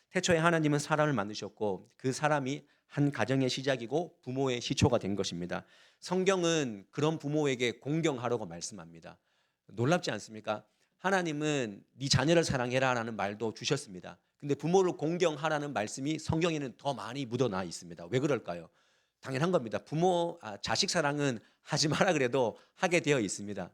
태초에 하나님은 사람을 만드셨고 그 사람이 한 가정의 시작이고 부모의 시초가 된 것입니다. 성경은 그런 부모에게 공경하라고 말씀합니다. 놀랍지 않습니까? 하나님은 네 자녀를 사랑해라라는 말도 주셨습니다. 근데 부모를 공경하라는 말씀이 성경에는 더 많이 묻어나 있습니다. 왜 그럴까요? 당연한 겁니다. 자식 사랑은 하지 마라 그래도 하게 되어 있습니다.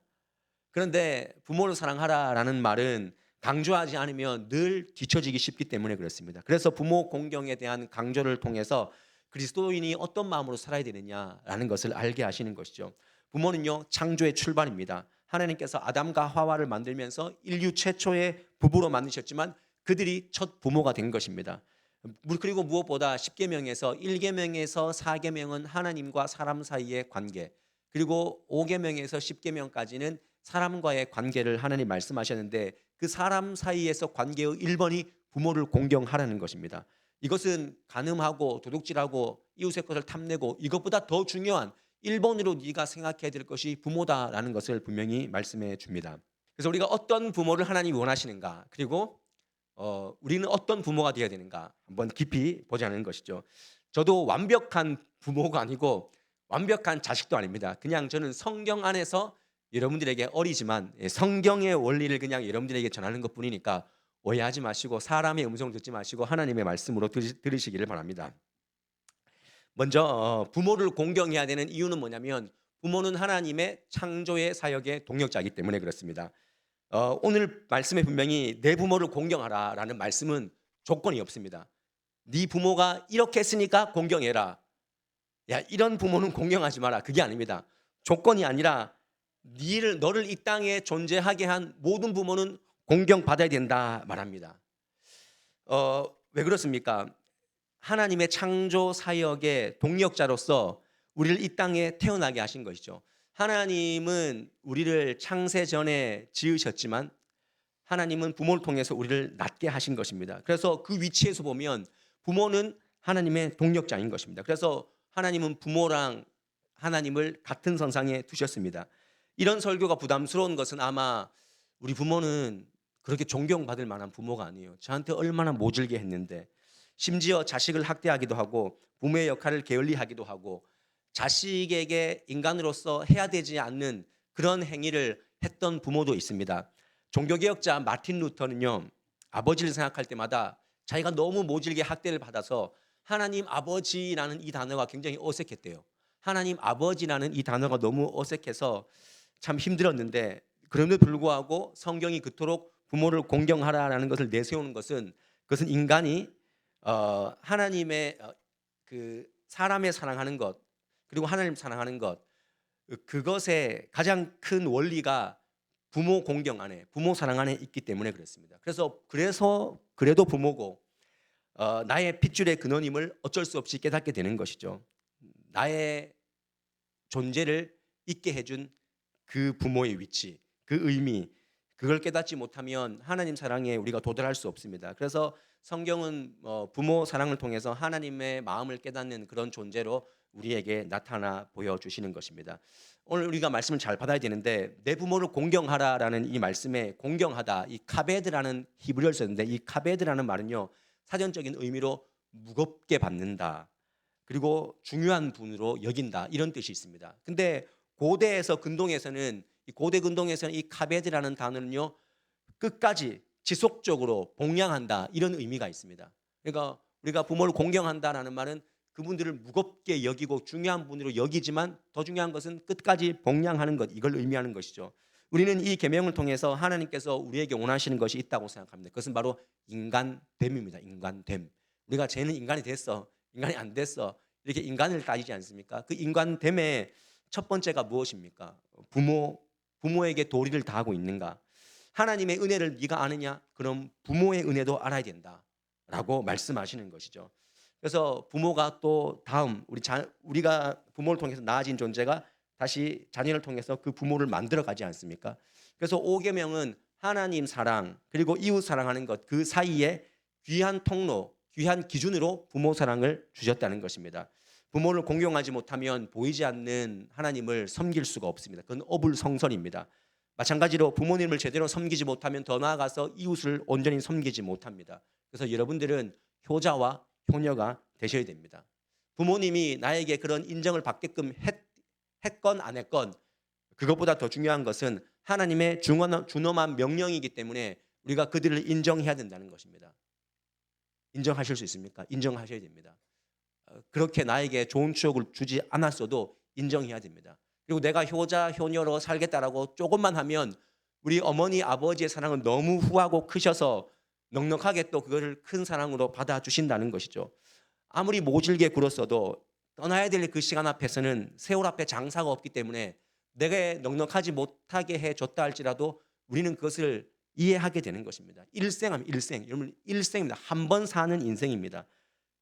그런데 부모를 사랑하라라는 말은 강조하지 않으면 늘 뒤처지기 쉽기 때문에 그렇습니다. 그래서 부모 공경에 대한 강조를 통해서 그리스도인이 어떤 마음으로 살아야 되느냐라는 것을 알게 하시는 것이죠. 부모는요, 창조의 출발입니다. 하나님께서 아담과 하와를 만들면서 인류 최초의 부부로 만드셨지만 그들이 첫 부모가 된 것입니다. 그리고 무엇보다 10계명에서 1계명에서 4계명은 하나님과 사람 사이의 관계, 그리고 5계명에서 10계명까지는 사람과의 관계를 하나님 말씀하셨는데 그 사람 사이에서 관계의 1번이 부모를 공경하라는 것입니다. 이것은 간음하고 도둑질하고 이웃의 것을 탐내고 이것보다 더 중요한 1번으로 네가 생각해야 될 것이 부모다라는 것을 분명히 말씀해 줍니다. 그래서 우리가 어떤 부모를 하나님이 원하시는가, 그리고 우리는 어떤 부모가 되어야 되는가 한번 깊이 보자는 것이죠. 저도 완벽한 부모가 아니고 완벽한 자식도 아닙니다. 그냥 저는 성경 안에서 여러분들에게 어리지만 성경의 원리를 그냥 여러분들에게 전하는 것뿐이니까 오해하지 마시고 사람의 음성을 듣지 마시고 하나님의 말씀으로 들으시기를 바랍니다. 먼저 부모를 공경해야 되는 이유는 뭐냐면 부모는 하나님의 창조의 사역의 동력자이기 때문에 그렇습니다. 오늘 말씀에 분명히 내 부모를 공경하라라는 말씀은 조건이 없습니다. 네 부모가 이렇게 했으니까 공경해라. 야, 이런 부모는 공경하지 마라. 그게 아닙니다. 조건이 아니라 너를 이 땅에 존재하게 한 모든 부모는 공경받아야 된다 말합니다. 왜 그렇습니까? 하나님의 창조 사역의 동력자로서 우리를 이 땅에 태어나게 하신 것이죠. 하나님은 우리를 창세 전에 지으셨지만 하나님은 부모를 통해서 우리를 낳게 하신 것입니다. 그래서 그 위치에서 보면 부모는 하나님의 동력자인 것입니다. 그래서 하나님은 부모랑 하나님을 같은 선상에 두셨습니다. 이런 설교가 부담스러운 것은 아마 우리 부모는 그렇게 존경받을 만한 부모가 아니에요. 저한테 얼마나 모질게 했는데, 심지어 자식을 학대하기도 하고 부모의 역할을 게을리하기도 하고 자식에게 인간으로서 해야 되지 않는 그런 행위를 했던 부모도 있습니다. 종교개혁자 마틴 루터는요, 아버지를 생각할 때마다 자기가 너무 모질게 학대를 받아서 하나님 아버지라는 이 단어가 굉장히 어색했대요. 하나님 아버지라는 이 단어가 너무 어색해서 참 힘들었는데, 그럼에도 불구하고 성경이 그토록 부모를 공경하라라는 것을 내세우는 것은 그것은 인간이 하나님의 그 사람의 사랑하는 것, 그리고 하나님 사랑하는 것, 그것의 가장 큰 원리가 부모 공경 안에, 부모 사랑 안에 있기 때문에 그렇습니다. 그래서 그래도 부모고 나의 핏줄의 근원임을 어쩔 수 없이 깨닫게 되는 것이죠. 나의 존재를 있게 해준 그 부모의 위치, 그 의미, 그걸 깨닫지 못하면 하나님 사랑에 우리가 도달할 수 없습니다. 그래서 성경은 부모 사랑을 통해서 하나님의 마음을 깨닫는 그런 존재로 우리에게 나타나 보여주시는 것입니다. 오늘 우리가 말씀을 잘 받아야 되는데, 내 부모를 공경하라라는 이 말씀에 공경하다, 이 카베드라는 히브리어를 썼는데, 이 카베드라는 말은요, 사전적인 의미로 무겁게 받는다, 그리고 중요한 분으로 여긴다, 이런 뜻이 있습니다. 근데 고대에서 근동에서는, 이 고대 근동에서는 이 카베드라는 단어는요, 끝까지 지속적으로 봉양한다, 이런 의미가 있습니다. 그러니까 우리가 부모를 공경한다라는 말은 그분들을 무겁게 여기고 중요한 분으로 여기지만 더 중요한 것은 끝까지 봉양하는 것, 이걸 의미하는 것이죠. 우리는 이 계명을 통해서 하나님께서 우리에게 원하시는 것이 있다고 생각합니다. 그것은 바로 인간됨입니다. 인간됨. 우리가 쟤는 인간이 됐어, 인간이 안 됐어, 이렇게 인간을 따지지 않습니까? 그 인간됨의 첫 번째가 무엇입니까? 부모에게 도리를 다하고 있는가? 하나님의 은혜를 네가 아느냐? 그럼 부모의 은혜도 알아야 된다라고 말씀하시는 것이죠. 그래서 부모가 또 다음 우리가 부모를 통해서 나아진 존재가 다시 자녀를 통해서 그 부모를 만들어 가지 않습니까? 그래서 5계명은 하나님 사랑, 그리고 이웃 사랑하는 것, 그 사이에 귀한 통로, 귀한 기준으로 부모 사랑을 주셨다는 것입니다. 부모를 공경하지 못하면 보이지 않는 하나님을 섬길 수가 없습니다. 그건 어불성설입니다. 마찬가지로 부모님을 제대로 섬기지 못하면 더 나아가서 이웃을 온전히 섬기지 못합니다. 그래서 여러분들은 효자와 효녀가 되셔야 됩니다. 부모님이 나에게 그런 인정을 받게끔 했건 안 했건 그것보다 더 중요한 것은 하나님의 준엄한 명령이기 때문에 우리가 그들을 인정해야 된다는 것입니다. 인정하실 수 있습니까? 인정하셔야 됩니다. 그렇게 나에게 좋은 추억을 주지 않았어도 인정해야 됩니다. 그리고 내가 효자, 효녀로 살겠다라고 조금만 하면 우리 어머니, 아버지의 사랑은 너무 후하고 크셔서 넉넉하게 또 그거를 큰 사랑으로 받아주신다는 것이죠. 아무리 모질게 굴었어도 떠나야 될 그 시간 앞에서는 세월 앞에 장사가 없기 때문에 내게 넉넉하지 못하게 해줬다 할지라도 우리는 그것을 이해하게 되는 것입니다. 일생하면 일생, 여러분 일생입니다. 한 번 사는 인생입니다.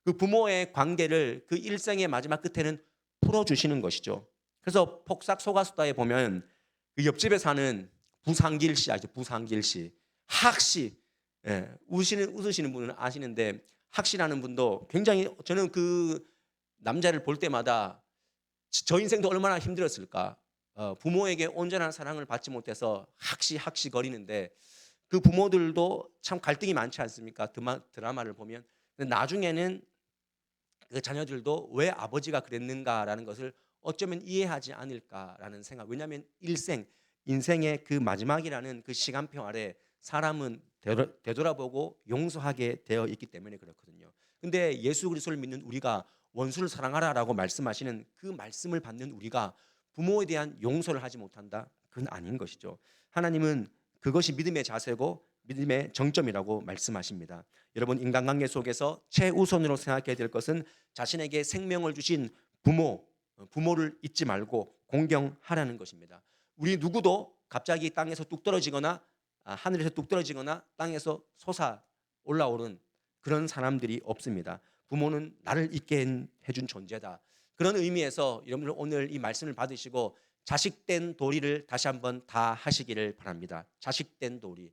그 부모의 관계를 그 일생의 마지막 끝에는 풀어주시는 것이죠. 그래서 폭삭 소가수다에 보면 그 옆집에 사는 부상길 씨 아시죠? 부상길 씨, 학씨, 예, 웃으시는 분은 아시는데 학씨라는 분도 굉장히 저는 그 남자를 볼 때마다 저 인생도 얼마나 힘들었을까. 부모에게 온전한 사랑을 받지 못해서 학시 거리는데 그 부모들도 참 갈등이 많지 않습니까? 드라마를 보면. 근데 나중에는 그 자녀들도 왜 아버지가 그랬는가라는 것을 어쩌면 이해하지 않을까라는 생각. 왜냐하면 인생의 그 마지막이라는 그 시간표 아래 사람은 되돌아보고 용서하게 되어 있기 때문에 그렇거든요. 근데 예수 그리스도를 믿는 우리가 원수를 사랑하라라고 말씀하시는 그 말씀을 받는 우리가 부모에 대한 용서를 하지 못한다? 그건 아닌 것이죠. 하나님은 그것이 믿음의 자세고 믿음의 정점이라고 말씀하십니다. 여러분, 인간관계 속에서 최우선으로 생각해야 될 것은 자신에게 생명을 주신 부모를 잊지 말고 공경하라는 것입니다. 우리 누구도 갑자기 땅에서 뚝 떨어지거나 하늘에서 뚝 떨어지거나 땅에서 솟아 올라오는 그런 사람들이 없습니다. 부모는 나를 있게 해준 존재다. 그런 의미에서 여러분들 오늘 이 말씀을 받으시고 자식된 도리를 다시 한번 다 하시기를 바랍니다. 자식된 도리.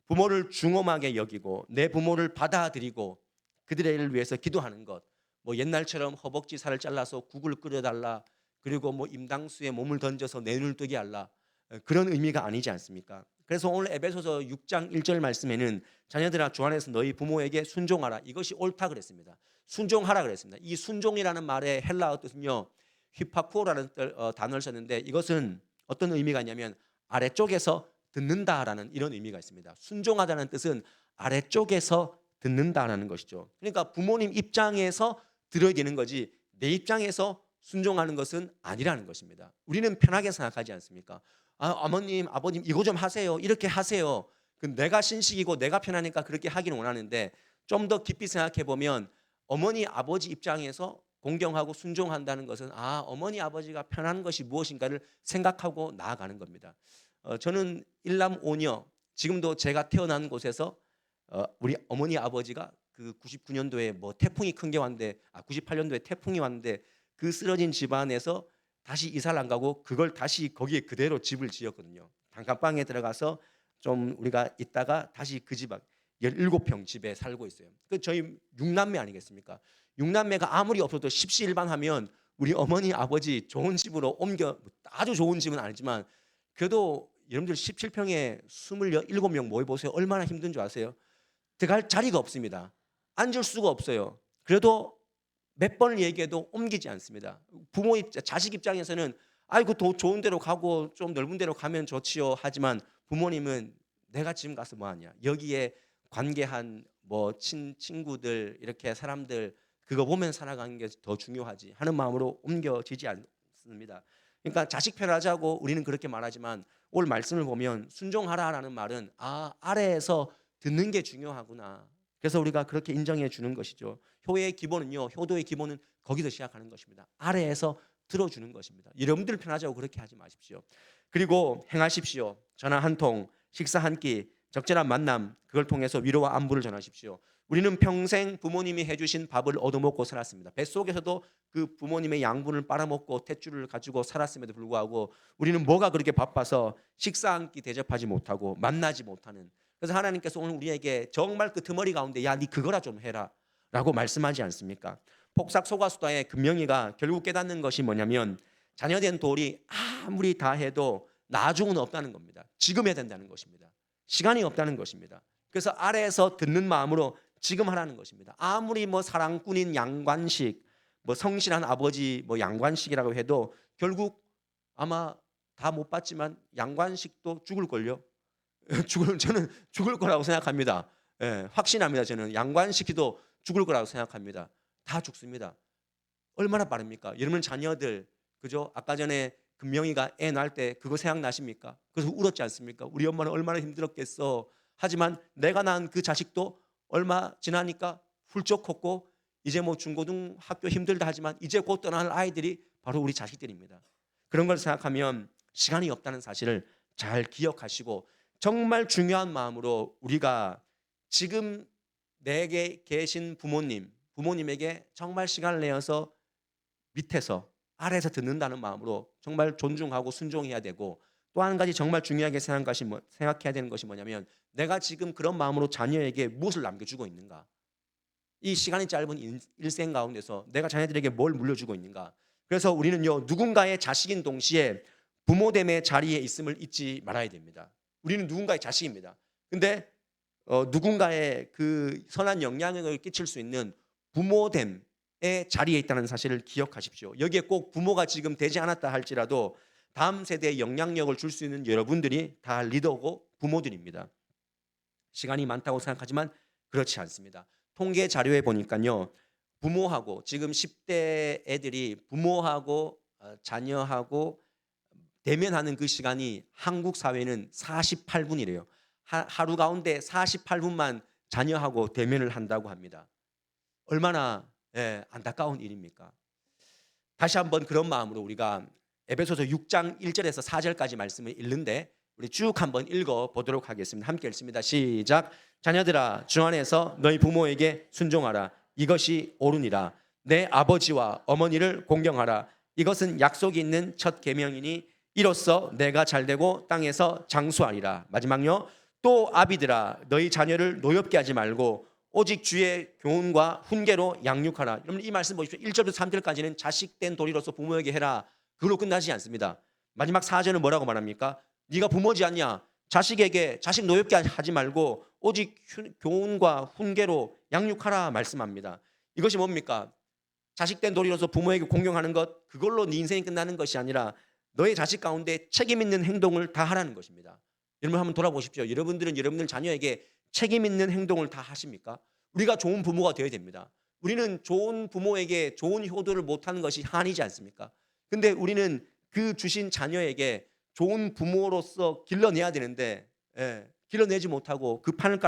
부모를 중엄하게 여기고 내 부모를 받아들이고 그들의 일을 위해서 기도하는 것. 뭐 옛날처럼 허벅지 살을 잘라서 국을 끓여달라. 그리고 뭐 임당수에 몸을 던져서 내 눈을 뜨게 할라. 그런 의미가 아니지 않습니까? 그래서 오늘 에베소서 6장 1절 말씀에는 자녀들아 주 안에서 너희 부모에게 순종하라. 이것이 옳다 그랬습니다. 순종하라 그랬습니다. 이 순종이라는 말의 헬라어 뜻은요, 휘파쿠오라는 단어를 썼는데 이것은 어떤 의미가 있냐면 아래쪽에서 듣는다라는 이런 의미가 있습니다. 순종하다는 뜻은 아래쪽에서 듣는다라는 것이죠. 그러니까 부모님 입장에서 들어야 되는 거지 내 입장에서 순종하는 것은 아니라는 것입니다. 우리는 편하게 생각하지 않습니까? 어머님, 아버님 이거 좀 하세요. 이렇게 하세요. 내가 신식이고 내가 편하니까 그렇게 하기는 원하는데 좀 더 깊이 생각해 보면 어머니, 아버지 입장에서 공경하고 순종한다는 것은 어머니, 아버지가 편한 것이 무엇인가를 생각하고 나아가는 겁니다. 저는 일남 오녀, 지금도 제가 태어난 곳에서 우리 어머니, 아버지가 그 99년도에 뭐 태풍이 큰 게 왔는데 98년도에 태풍이 왔는데 그 쓰러진 집안에서 다시 이사를 안 가고 그걸 다시 거기에 그대로 집을 지었거든요. 단칸방에 들어가서 좀 우리가 있다가 다시 그 집 17평 집에 살고 있어요. 그 저희 6남매 아니겠습니까? 6남매가 아무리 없어도 십시일반하면 우리 어머니 아버지 좋은 집으로 옮겨, 아주 좋은 집은 아니지만 그래도 여러분들 17평에 27명 모여보세요. 얼마나 힘든 줄 아세요? 들어갈 자리가 없습니다. 앉을 수가 없어요. 그래도 몇 번을 얘기해도 옮기지 않습니다. 자식 입장에서는 아이고 더 좋은 데로 가고 좀 넓은 데로 가면 좋지요 하지만 부모님은 내가 지금 가서 뭐하냐, 여기에 관계한 뭐 친구들 이렇게 사람들 그거 보면 살아가는 게 더 중요하지 하는 마음으로 옮겨지지 않습니다. 그러니까 자식 편하자고 우리는 그렇게 말하지만 오늘 말씀을 보면 순종하라라는 말은 아래에서 듣는 게 중요하구나. 그래서 우리가 그렇게 인정해 주는 것이죠. 효도의 기본은 거기서 시작하는 것입니다. 아래에서 들어주는 것입니다. 여러분들 편하자고 그렇게 하지 마십시오. 그리고 행하십시오. 전화 한 통, 식사 한 끼, 적절한 만남, 그걸 통해서 위로와 안부를 전하십시오. 우리는 평생 부모님이 해주신 밥을 얻어먹고 살았습니다. 뱃속에서도 그 부모님의 양분을 빨아먹고 탯줄을 가지고 살았음에도 불구하고 우리는 뭐가 그렇게 바빠서 식사 한 끼 대접하지 못하고 만나지 못하는. 그래서 하나님께서 오늘 우리에게 정말 그 드머리 가운데 네 그거라 좀 해라 라고 말씀하지 않습니까? 폭삭 소가수다의 금명이가 결국 깨닫는 것이 뭐냐면 자녀된 돌이 아무리 다 해도 나중은 없다는 겁니다. 지금 해야 된다는 것입니다. 시간이 없다는 것입니다. 그래서 아래에서 듣는 마음으로 지금 하라는 것입니다. 아무리 뭐 사랑꾼인 양관식, 뭐 성실한 아버지 뭐 양관식이라고 해도 결국 아마 다 못 봤지만 양관식도 죽을걸요. 저는 죽을 거라고 생각합니다. 예, 확신합니다. 저는 양관식도 죽을 거라고 생각합니다. 다 죽습니다. 얼마나 빠릅니까? 여러분 자녀들 그죠? 아까 전에 금명이가 애 낳을 때 그거 생각나십니까? 그래서 울었지 않습니까? 우리 엄마는 얼마나 힘들었겠어. 하지만 내가 낳은 그 자식도 얼마 지나니까 훌쩍 컸고 이제 뭐 중고등 학교 힘들다 하지만 이제 곧 떠날 아이들이 바로 우리 자식들입니다. 그런 걸 생각하면 시간이 없다는 사실을 잘 기억하시고 정말 중요한 마음으로 우리가 지금 내게 계신 부모님에게 정말 시간을 내어서 밑에서 아래에서 듣는다는 마음으로 정말 존중하고 순종해야 되고 또 한 가지 정말 중요하게 생각해야 되는 것이 뭐냐면 내가 지금 그런 마음으로 자녀에게 무엇을 남겨주고 있는가. 이 시간이 짧은 일생 가운데서 내가 자녀들에게 뭘 물려주고 있는가. 그래서 우리는요 누군가의 자식인 동시에 부모됨의 자리에 있음을 잊지 말아야 됩니다. 우리는 누군가의 자식입니다. 근데 누군가의 그 선한 영향력을 끼칠 수 있는 부모됨의 자리에 있다는 사실을 기억하십시오. 여기에 꼭 부모가 지금 되지 않았다 할지라도 다음 세대에 영향력을 줄 수 있는 여러분들이 다 리더고 부모들입니다. 시간이 많다고 생각하지만 그렇지 않습니다. 통계 자료에 보니까요. 부모하고 지금 10대 애들이 부모하고 자녀하고 대면하는 그 시간이 한국 사회는 48분이래요. 하루 가운데 48분만 자녀하고 대면을 한다고 합니다. 얼마나 안타까운 일입니까? 다시 한번 그런 마음으로 우리가 에베소서 6장 1절에서 4절까지 말씀을 읽는데 우리 쭉 한번 읽어보도록 하겠습니다. 함께 읽습니다. 시작. 자녀들아 주 안에서 너희 부모에게 순종하라. 이것이 옳으니라. 내 아버지와 어머니를 공경하라. 이것은 약속이 있는 첫 계명이니 이로써 내가 잘되고 땅에서 장수하리라. 마지막요. 또 아비들아 너희 자녀를 노엽게 하지 말고 오직 주의 교훈과 훈계로 양육하라. 여러분 이 말씀 보십시오. 1절부터 3절까지는 자식된 도리로서 부모에게 해라. 그걸로 끝나지 않습니다. 마지막 4절은 뭐라고 말합니까? 네가 부모지 않냐? 자식에게 자식 노엽게 하지 말고 오직 교훈과 훈계로 양육하라 말씀합니다. 이것이 뭡니까? 자식된 도리로서 부모에게 공경하는 것 그걸로 네 인생이 끝나는 것이 아니라 너의 자식 가운데 책임 있는 행동을 다 하라는 것입니다. 여러분 한번 돌아보십시오. 여러분들은 여러분들 자녀에게 책임 있는 행동을 다 하십니까? 우리가 좋은 부모가 되어야 됩니다. 우리는 좋은 부모에게 좋은 효도를 못하는 것이 한이지 않습니까? 근데 우리는 그 주신 자녀에게 좋은 부모로서 길러내야 되는데 길러내지 못하고 그 판을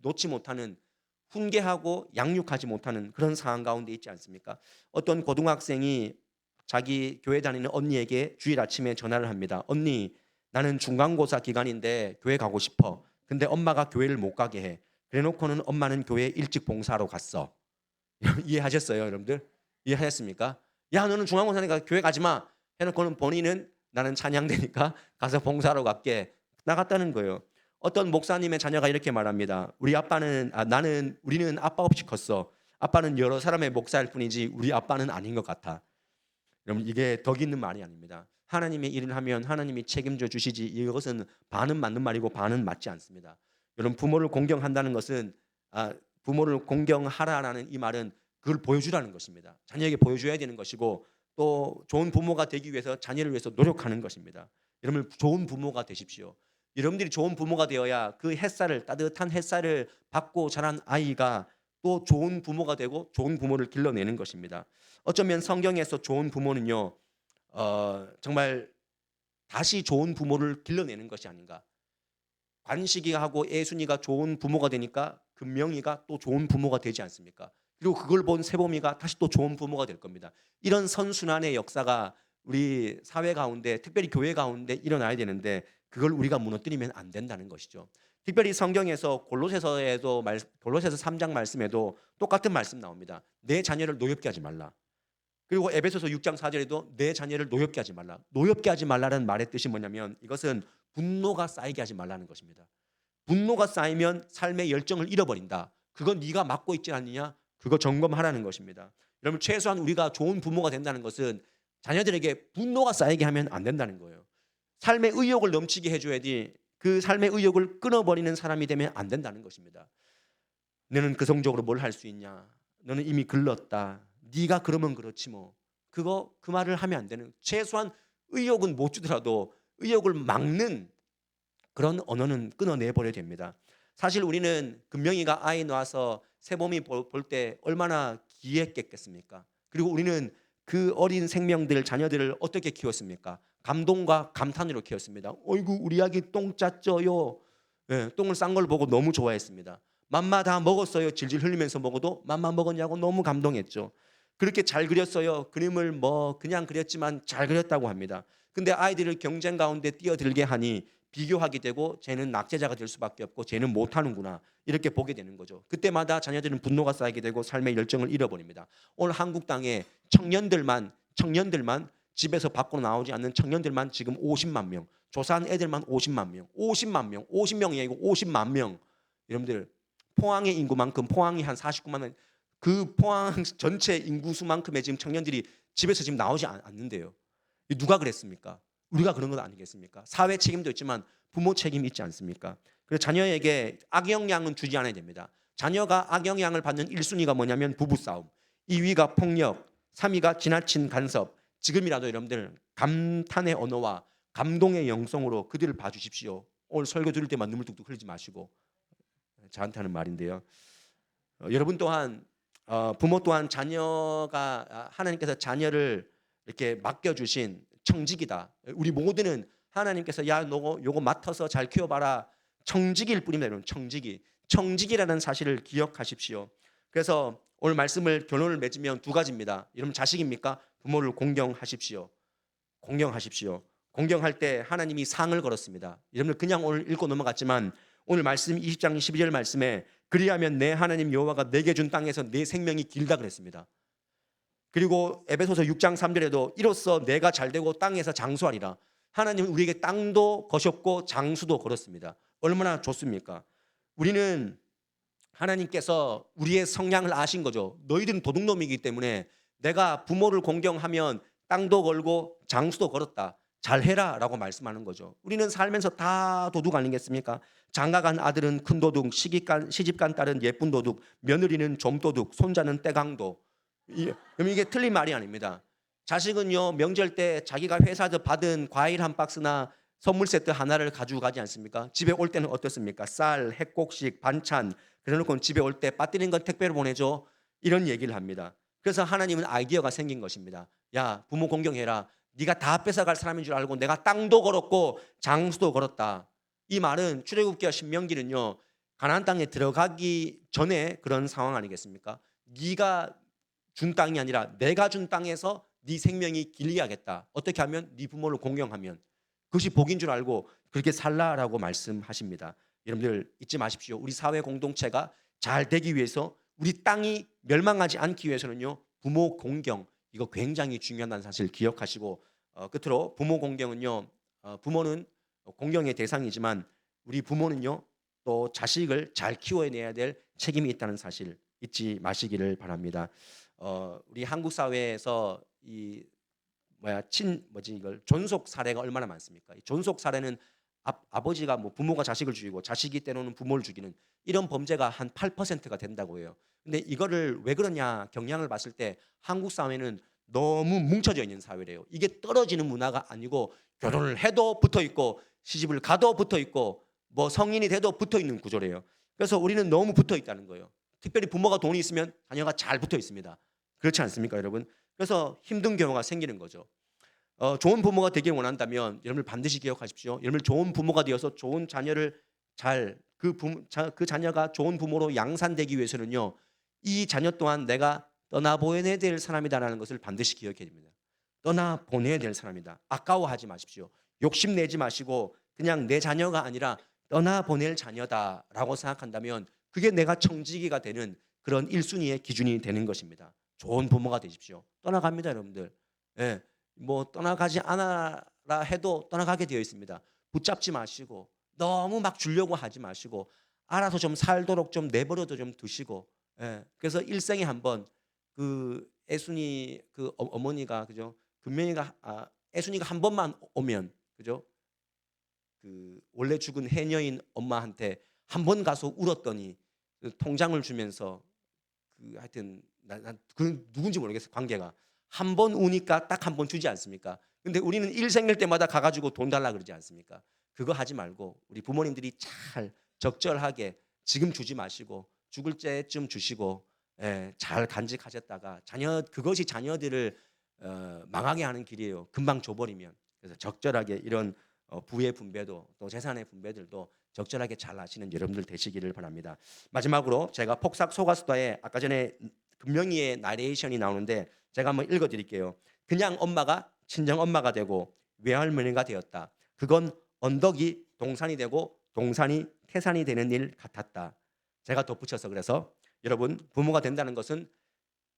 놓지 못하는 훈계하고 양육하지 못하는 그런 상황 가운데 있지 않습니까? 어떤 고등학생이 자기 교회 다니는 언니에게 주일 아침에 전화를 합니다. 언니 나는 중간고사 기간인데 교회 가고 싶어. 근데 엄마가 교회를 못 가게 해. 그래놓고는 엄마는 교회 일찍 봉사하러 갔어. 이해하셨어요 여러분들? 이해하셨습니까? 야 너는 중간고사니까 교회 가지 마. 해놓고는 본인은 나는 찬양되니까 가서 봉사하러 갈게. 나갔다는 거예요. 어떤 목사님의 자녀가 이렇게 말합니다. 우리는 아빠 없이 컸어. 아빠는 여러 사람의 목사일 뿐이지 우리 아빠는 아닌 것 같아. 여러분 이게 덕 있는 말이 아닙니다. 하나님의 일을 하면 하나님이 책임져 주시지 이것은 반은 맞는 말이고 반은 맞지 않습니다. 여러분 부모를 공경한다는 것은 부모를 공경하라라는 이 말은 그걸 보여주라는 것입니다. 자녀에게 보여줘야 되는 것이고 또 좋은 부모가 되기 위해서 자녀를 위해서 노력하는 것입니다. 여러분 좋은 부모가 되십시오. 여러분들이 좋은 부모가 되어야 그 따뜻한 햇살을 받고 자란 아이가 또 좋은 부모가 되고 좋은 부모를 길러내는 것입니다. 어쩌면 성경에서 좋은 부모는요 정말 다시 좋은 부모를 길러내는 것이 아닌가. 관식이하고 애순이가 좋은 부모가 되니까 금명이가 또 좋은 부모가 되지 않습니까? 그리고 그걸 본 세범이가 다시 또 좋은 부모가 될 겁니다. 이런 선순환의 역사가 우리 사회 가운데 특별히 교회 가운데 일어나야 되는데 그걸 우리가 무너뜨리면 안 된다는 것이죠. 특별히 성경에서 골로새서 3장 말씀에도 똑같은 말씀 나옵니다. 내 자녀를 노엽게 하지 말라. 그리고 에베소서 6장 4절에도 내 자녀를 노엽게 하지 말라. 노엽게 하지 말라는 말의 뜻이 뭐냐면 이것은 분노가 쌓이게 하지 말라는 것입니다. 분노가 쌓이면 삶의 열정을 잃어버린다. 그건 네가 맡고 있지 않느냐? 그거 점검하라는 것입니다. 여러분 최소한 우리가 좋은 부모가 된다는 것은 자녀들에게 분노가 쌓이게 하면 안 된다는 거예요. 삶의 의욕을 넘치게 해줘야지 그 삶의 의욕을 끊어버리는 사람이 되면 안 된다는 것입니다. 너는 그 성적으로 뭘 할 수 있냐? 너는 이미 글렀다. 네가 그러면 그렇지 뭐. 그 말을 하면 안 되는, 최소한 의욕은 못 주더라도 의욕을 막는 그런 언어는 끊어내 버려야 됩니다. 사실 우리는 금명이가 아이 낳아서 세범이 볼 때 얼마나 기했겠습니까? 그리고 우리는 그 어린 생명들, 자녀들을 어떻게 키웠습니까? 감동과 감탄으로 키웠습니다. 어이구 우리 아기 똥 짰죠요. 예, 똥을 싼 걸 보고 너무 좋아했습니다. 맘마 다 먹었어요. 질질 흘리면서 먹어도 맘마 먹었냐고 너무 감동했죠. 그렇게 잘 그렸어요. 그림을 뭐 그냥 그렸지만 잘 그렸다고 합니다. 근데 아이들을 경쟁 가운데 뛰어들게 하니 비교하게 되고 쟤는 낙제자가 될 수밖에 없고 쟤는 못하는구나 이렇게 보게 되는 거죠. 그때마다 자녀들은 분노가 쌓이게 되고 삶의 열정을 잃어버립니다. 오늘 한국 땅에 청년들만 집에서 밖으로 나오지 않는 청년들만 지금 50만 명, 조사한 애들만 50만 명, 50명이 아니고 50만 명. 여러분들 포항의 인구만큼, 포항이 한 49만 명, 그 포항 전체 인구수만큼의 지금 청년들이 집에서 지금 나오지 않는데요. 누가 그랬습니까? 우리가 그런 건 아니겠습니까? 사회 책임도 있지만 부모 책임이 있지 않습니까? 그래서 자녀에게 악영향은 주지 않아야 됩니다. 자녀가 악영향을 받는 1순위가 뭐냐면 부부싸움, 2위가 폭력, 3위가 지나친 간섭. 지금이라도 여러분들 감탄의 언어와 감동의 영성으로 그들을 봐주십시오. 오늘 설교 들을 때만 눈물 뚝뚝 흘리지 마시고. 저한테 하는 말인데요. 여러분 또한 부모 또한 자녀가 하나님께서 자녀를 이렇게 맡겨주신 청직이다. 우리 모두는 하나님께서 야 너 요거 맡아서 잘 키워봐라 청직일 뿐입니다. 여러분 청직이라는 사실을 기억하십시오. 그래서 오늘 말씀을 결론을 맺으면 두 가지입니다. 여러분 자식입니까? 부모를 공경하십시오. 공경할 때 하나님이 상을 걸었습니다. 여러분 그냥 오늘 읽고 넘어갔지만 오늘 말씀 20장 12절 말씀에 그리하면 내 하나님 여호와가 내게 준 땅에서 내 생명이 길다 그랬습니다. 그리고 에베소서 6장 3절에도 이로써 내가 잘되고 땅에서 장수하리라. 하나님은 우리에게 땅도 거셨고 장수도 걸었습니다. 얼마나 좋습니까? 우리는 하나님께서 우리의 성향을 아신 거죠. 너희들은 도둑놈이기 때문에 내가 부모를 공경하면 땅도 걸고 장수도 걸었다. 잘해라 라고 말씀하는 거죠. 우리는 살면서 다 도둑 아니겠습니까? 장가간 아들은 큰 도둑, 시집간 딸은 예쁜 도둑, 며느리는 좀도둑, 손자는 떼강도. 이게 틀린 말이 아닙니다. 자식은요 명절 때 자기가 회사에서 받은 과일 한 박스나 선물 세트 하나를 가지고 가지 않습니까? 집에 올 때는 어떻습니까? 쌀, 핵곡식, 반찬 그래놓고 집에 올 때 빠뜨린 건 택배로 보내줘 이런 얘기를 합니다. 그래서 하나님은 아이디어가 생긴 것입니다. 야 부모 공경해라. 네가 다 뺏어갈 사람인 줄 알고 내가 땅도 걸었고 장수도 걸었다. 이 말은 출애굽기와 신명기는요 가나안 땅에 들어가기 전에 그런 상황 아니겠습니까? 네가 준 땅이 아니라 내가 준 땅에서 네 생명이 길게 하겠다. 어떻게 하면? 네 부모를 공경하면. 그것이 복인 줄 알고 그렇게 살라라고 말씀하십니다. 여러분들 잊지 마십시오. 우리 사회 공동체가 잘 되기 위해서 우리 땅이 멸망하지 않기 위해서는요 부모 공경 이거 굉장히 중요하다는 사실 기억하시고 끝으로 부모 공경은요 부모는 공경의 대상이지만 우리 부모는요 또 자식을 잘 키워내야 될 책임이 있다는 사실 잊지 마시기를 바랍니다. 우리 한국 사회에서 이 이걸 존속 사례가 얼마나 많습니까? 이 존속 사례는 아버지가 뭐 부모가 자식을 죽이고 자식이 때로는 부모를 죽이는 이런 범죄가 한 8%가 된다고 해요. 근데 이거를 왜 그러냐 경향을 봤을 때 한국 사회는 너무 뭉쳐져 있는 사회래요. 이게 떨어지는 문화가 아니고 결혼을 해도 붙어 있고 시집을 가도 붙어 있고 뭐 성인이 돼도 붙어 있는 구조래요. 그래서 우리는 너무 붙어 있다는 거예요. 특별히 부모가 돈이 있으면 자녀가 잘 붙어 있습니다. 그렇지 않습니까, 여러분? 그래서 힘든 경우가 생기는 거죠. 좋은 부모가 되길 원한다면 여러분 반드시 기억하십시오. 여러분 좋은 부모가 되어서 좋은 자녀를 그 자녀가 좋은 부모로 양산되기 위해서는요. 이 자녀 또한 내가 떠나보내야 될 사람이다라는 것을 반드시 기억해야 됩니다. 떠나보내야 될 사람이다. 아까워하지 마십시오. 욕심내지 마시고 그냥 내 자녀가 아니라 떠나보낼 자녀다라고 생각한다면 그게 내가 청지기가 되는 그런 1순위의 기준이 되는 것입니다. 좋은 부모가 되십시오. 떠나갑니다, 여러분들. 예, 뭐 떠나가지 않아라 해도 떠나가게 되어 있습니다. 붙잡지 마시고 너무 막 주려고 하지 마시고 알아서 좀 살도록 좀 내버려도 좀 두시고. 예, 그래서 일생에 한번 그 애순이 그 어머니가 그죠? 금명이가 애순이가 한 번만 오면 그죠? 그 원래 죽은 해녀인 엄마한테 한 번 가서 울었더니 통장을 주면서 하여튼 그 누군지 모르겠어요. 관계가 한 번 우니까 딱 한 번 주지 않습니까? 근데 우리는 일 생길 때마다 가가지고 돈 달라 그러지 않습니까? 그거 하지 말고 우리 부모님들이 잘 적절하게 지금 주지 마시고 죽을 때쯤 주시고, 잘 간직하셨다가 그것이 자녀들을 망하게 하는 길이에요. 금방 줘버리면. 그래서 적절하게 이런 부의 분배도 또 재산의 분배들도 적절하게 잘 하시는 여러분들 되시기를 바랍니다. 마지막으로 제가 폭삭 소가수다에 아까 전에 금명이의 나레이션이 나오는데 제가 한번 읽어드릴게요. 그냥 엄마가 친정 엄마가 되고 외할머니가 되었다. 그건 언덕이 동산이 되고 동산이 태산이 되는 일 같았다. 제가 덧붙여서 그래서 여러분, 부모가 된다는 것은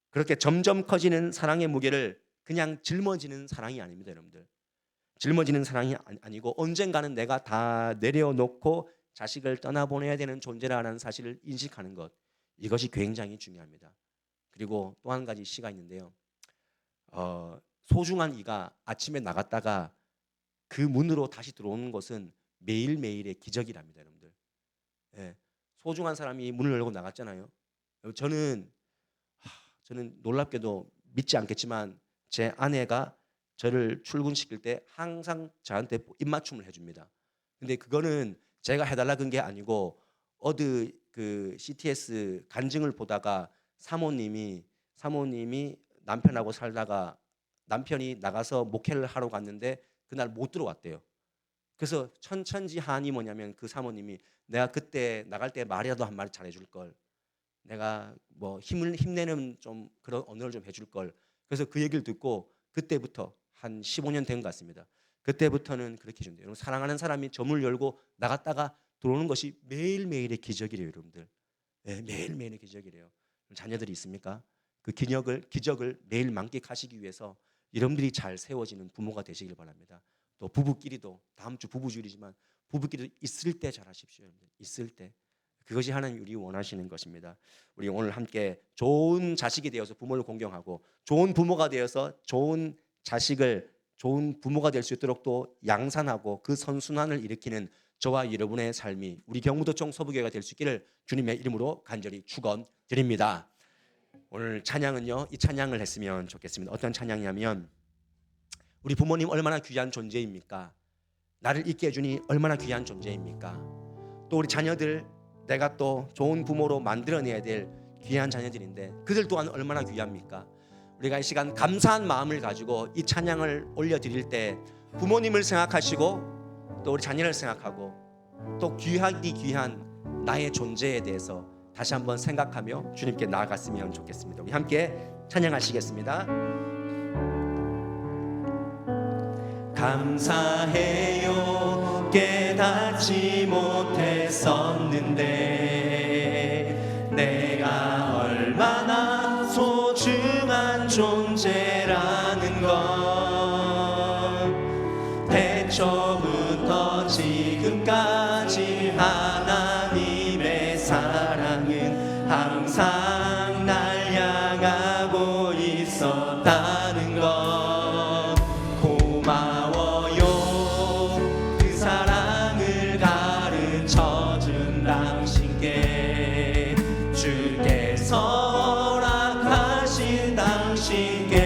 그렇게 점점 커지는 사랑의 무게를 그냥 짊어지는 사랑이 아닙니다. 여러분들, 짊어지는 사랑이 아니고 언젠가는 내가 다 내려놓고 자식을 떠나보내야 되는 존재라는 사실을 인식하는 것, 이것이 굉장히 중요합니다. 그리고 또 한 가지 시가 있는데요. 소중한 이가 아침에 나갔다가 그 문으로 다시 들어오는 것은 매일매일의 기적이랍니다. 여러분들, 소중한 사람이 문을 열고 나갔잖아요. 저는 놀랍게도 믿지 않겠지만 제 아내가 저를 출근시킬 때 항상 저한테 입맞춤을 해줍니다. 근데 그거는 제가 해달라 그런 게 아니고 어디 그 CTS 간증을 보다가 사모님이 남편하고 살다가 남편이 나가서 목회를 하러 갔는데 그날 못 들어왔대요. 그래서 천천지한이 뭐냐면 그 사모님이 내가 그때 나갈 때 말이라도 한 마디 잘해줄 걸, 내가 뭐 힘내는 좀 그런 언어를 좀 해줄 걸. 그래서 그 얘기를 듣고 그때부터 한 15년 된 것 같습니다. 그때부터는 그렇게 해준대요. 여러분, 사랑하는 사람이 점을 열고 나갔다가 들어오는 것이 매일매일의 기적이래요. 여러분들, 매일매일의 기적이래요. 자녀들이 있습니까? 그 기적을 매일 만끽하시기 위해서 여러분들이 잘 세워지는 부모가 되시길 바랍니다. 또 부부끼리도, 다음 주 부부주일이지만 부부끼리도 있을 때 잘하십시오. 여러분들, 있을 때. 그것이 하나님 우리 원하시는 것입니다. 우리 오늘 함께 좋은 자식이 되어서 부모를 공경하고 좋은 부모가 되어서 좋은 자식을 좋은 부모가 될 수 있도록 또 양산하고 그 선순환을 일으키는 저와 여러분의 삶이 우리 경부도청 서부교회가 될 수 있기를 주님의 이름으로 간절히 축원드립니다. 오늘 찬양은요, 이 찬양을 했으면 좋겠습니다. 어떤 찬양이냐면 우리 부모님 얼마나 귀한 존재입니까? 나를 있게 해주니 얼마나 귀한 존재입니까? 또 우리 자녀들, 내가 또 좋은 부모로 만들어내야 될 귀한 자녀들인데 그들 또한 얼마나 귀합니까? 우리가 이 시간 감사한 마음을 가지고 이 찬양을 올려드릴 때 부모님을 생각하시고 또 우리 자녀를 생각하고 또 귀하기 귀한 나의 존재에 대해서 다시 한번 생각하며 주님께 나아갔으면 좋겠습니다. 우리 함께 찬양하시겠습니다. 감사해요. 깨닫지 못했었는데 내가 얼마나 소중한 존재라는 건 태초부터 지금까지 하나님의 사랑은 항상 날 향하고 있었다는 것 고마워요. 그 사랑을 가르쳐준 당신께 주께서 허락하신 당신께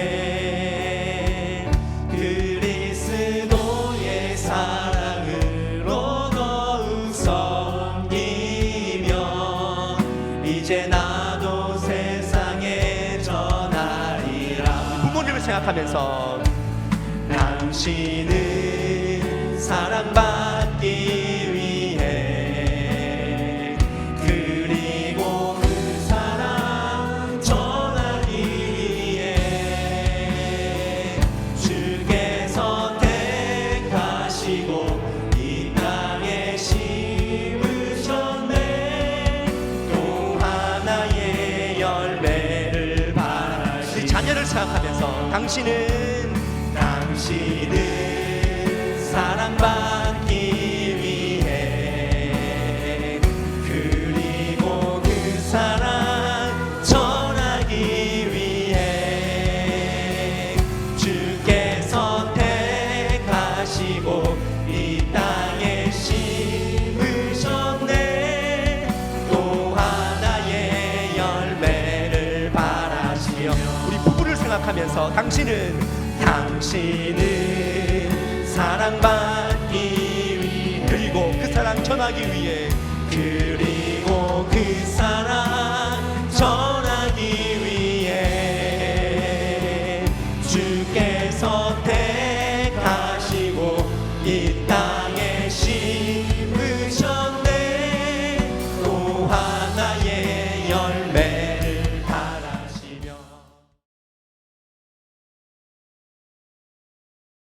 그리스도의 사랑으로 더욱 섬기며 이제 나도 세상에 전하리라. 부모님을 생각하면서 당신은 사랑받기 위해 그리고 그 사랑 전하기 위해 주께서 택하시고 이 땅에 심으셨네. 또 하나의 열매를 바라시. 자녀를 생각하면서 당신은 사랑받기 위해 그리고 그 사랑 전하기 위해 주께서 택하시고 이 땅에 심으셨네. 또 하나 하면서 당신은 사랑받기 위해 그리고 그 사랑 전하기 위해